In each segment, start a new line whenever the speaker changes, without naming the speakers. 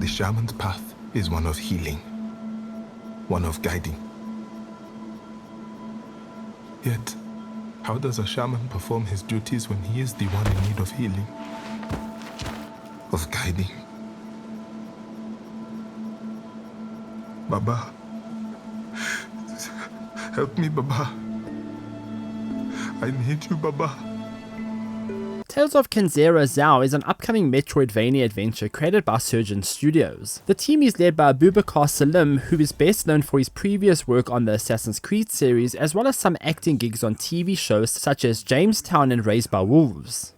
The shaman's path is one of healing, one of guiding. Yet, how does a shaman perform his duties when he is the one in need of healing, of guiding? Baba, help me, Baba. I need you, Baba.
Tales of Kenzera Zhao is an upcoming Metroidvania adventure created by Surgeon Studios. The team is led by Abubakar Salim, who is best known for his previous work on the Assassin's Creed series, as well as some acting gigs on TV shows such as Jamestown and Raised by Wolves.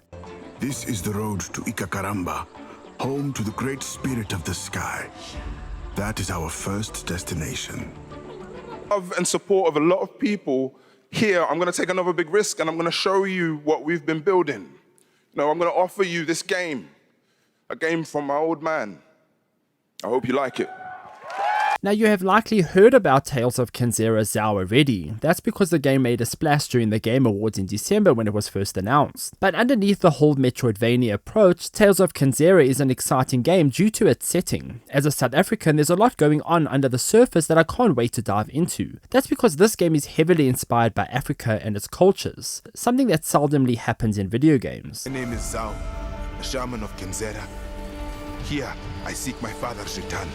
This is the road to Ikakaramba, home to the great spirit of the sky. That is our first destination.
Love and support of a lot of people here, I'm going to take another big risk and I'm going to show you what we've been building. No, I'm going to offer you this game, a game from my old man. I hope you like it.
Now, you have likely heard about Tales of Kenzera Zhao already. That's because the game made a splash during the Game Awards in December when it was first announced. But underneath the whole Metroidvania approach, Tales of Kenzera is an exciting game due to its setting. As a South African, there's a lot going on under the surface that I can't wait to dive into. That's because this game is heavily inspired by Africa and its cultures, something that seldomly happens in video games.
My name is Zhao, a shaman of Kenzera. Here, I seek my father's return.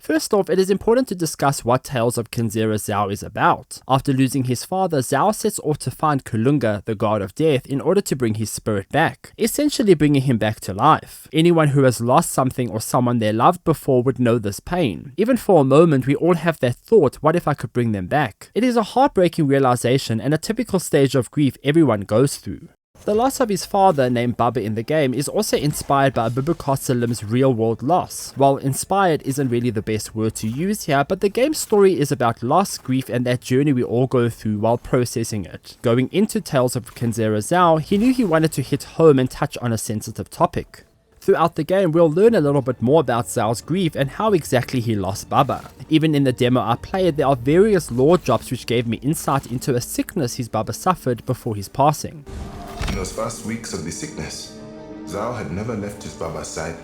First off, it is important to discuss what Tales of Kenzera Zhao is about. After losing his father, Zhao sets off to find Kulunga, the god of death, in order to bring his spirit back, essentially bringing him back to life. Anyone who has lost something or someone they loved before would know this pain. Even for a moment, we all have that thought, what if I could bring them back? It is a heartbreaking realization and a typical stage of grief everyone goes through. The loss of his father, named Baba in the game, is also inspired by Abubakar Salim's real-world loss. While inspired isn't really the best word to use here, but the game's story is about loss, grief, and that journey we all go through while processing it. Going into Tales of Kenzera Zhao, he knew he wanted to hit home and touch on a sensitive topic. Throughout the game, we'll learn a little bit more about Zhao's grief and how exactly he lost Baba. Even in the demo I played, there are various lore drops which gave me insight into a sickness his Baba suffered before his passing.
In those first weeks of the sickness, Zhao had never left his Baba's side.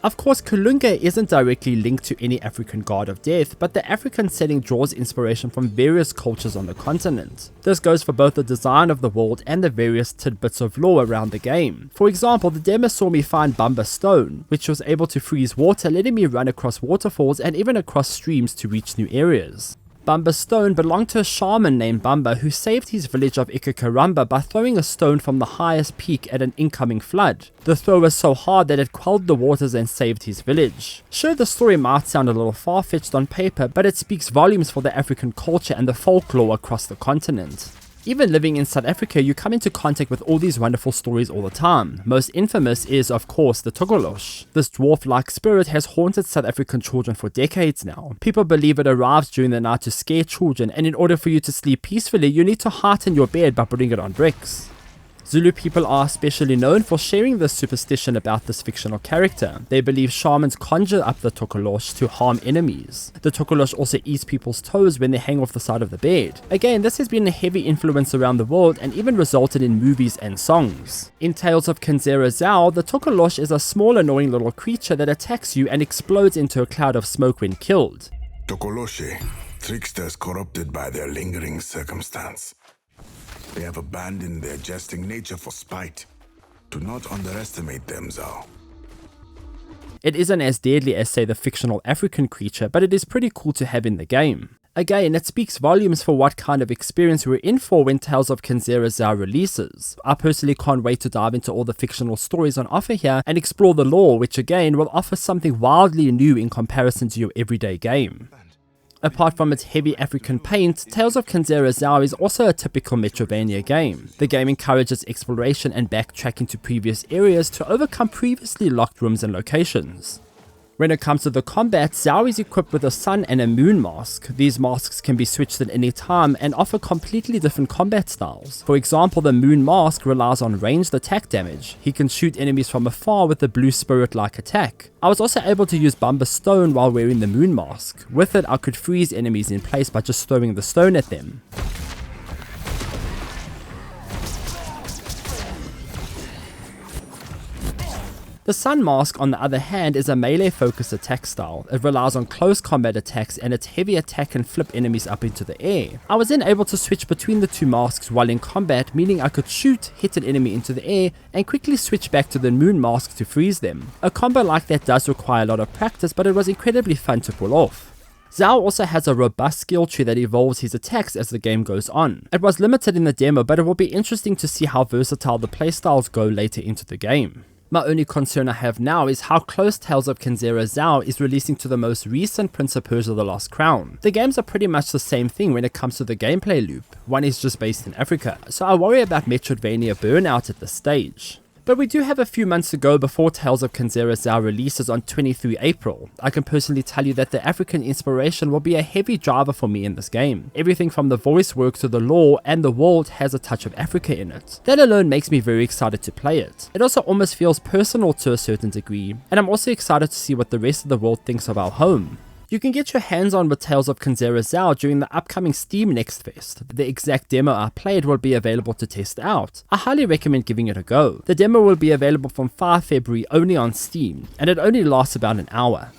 Of course, Kulunga isn't directly linked to any African god of death, but the African setting draws inspiration from various cultures on the continent. This goes for both the design of the world and the various tidbits of lore around the game. For example, the demo saw me find Bamba Stone, which was able to freeze water, letting me run across waterfalls and even across streams to reach new areas. Bamba Stone belonged to a shaman named Bamba who saved his village of Ikakaramba by throwing a stone from the highest peak at an incoming flood. The throw was so hard that it quelled the waters and saved his village. Sure, the story might sound a little far-fetched on paper, but it speaks volumes for the African culture and the folklore across the continent. Even living in South Africa, you come into contact with all these wonderful stories all the time. Most infamous is, of course, the Tokoloshe. This dwarf-like spirit has haunted South African children for decades now. People believe it arrives during the night to scare children, and in order for you to sleep peacefully, you need to heighten your bed by putting it on bricks. Zulu people are especially known for sharing this superstition about this fictional character. They believe shamans conjure up the Tokoloshe to harm enemies. The Tokoloshe also eats people's toes when they hang off the side of the bed. Again, this has been a heavy influence around the world and even resulted in movies and songs. In Tales of Kenzera Zhao, the Tokoloshe is a small annoying little creature that attacks you and explodes into a cloud of smoke when killed.
Tokoloshe, tricksters corrupted by their lingering circumstance. They have abandoned their jesting nature for spite. Do not underestimate them, Zhao.
It isn't as deadly as, say, the fictional African creature, but it is pretty cool to have in the game. Again, it speaks volumes for what kind of experience we're in for when Tales of Kenzera Zhao releases. I personally can't wait to dive into all the fictional stories on offer here and explore the lore, which again will offer something wildly new in comparison to your everyday game. Apart from its heavy African paint, Tales of Kenzera Zhao is also a typical Metroidvania game. The game encourages exploration and backtracking to previous areas to overcome previously locked rooms and locations. When it comes to the combat, Zhao is equipped with a sun and a moon mask. These masks can be switched at any time and offer completely different combat styles. For example, the moon mask relies on ranged attack damage. He can shoot enemies from afar with the blue spirit-like attack. I was also able to use Bamba Stone while wearing the moon mask. With it, I could freeze enemies in place by just throwing the stone at them. The Sun Mask, on the other hand, is a melee-focused attack style. It relies on close combat attacks, and its heavy attack can flip enemies up into the air. I was then able to switch between the two masks while in combat, meaning I could shoot, hit an enemy into the air, and quickly switch back to the Moon Mask to freeze them. A combo like that does require a lot of practice, but it was incredibly fun to pull off. Zhao also has a robust skill tree that evolves his attacks as the game goes on. It was limited in the demo, but it will be interesting to see how versatile the playstyles go later into the game. My only concern I have now is how close Tales of Kenzera Zhao is releasing to the most recent Prince of Persia: The Lost Crown. The games are pretty much the same thing when it comes to the gameplay loop. One is just based in Africa, so I worry about Metroidvania burnout at this stage. But we do have a few months to go before Tales of Kenzera Zhao releases on 23 April. I can personally tell you that the African inspiration will be a heavy driver for me in this game. Everything from the voice work to the lore and the world has a touch of Africa in it. That alone makes me very excited to play it. It also almost feels personal to a certain degree, and I'm also excited to see what the rest of the world thinks of our home. You can get your hands on with Tales of Kenzera Zhao during the upcoming Steam Next Fest. The exact demo I played will be available to test out. I highly recommend giving it a go. The demo will be available from 5 February only on Steam, and it only lasts about an hour.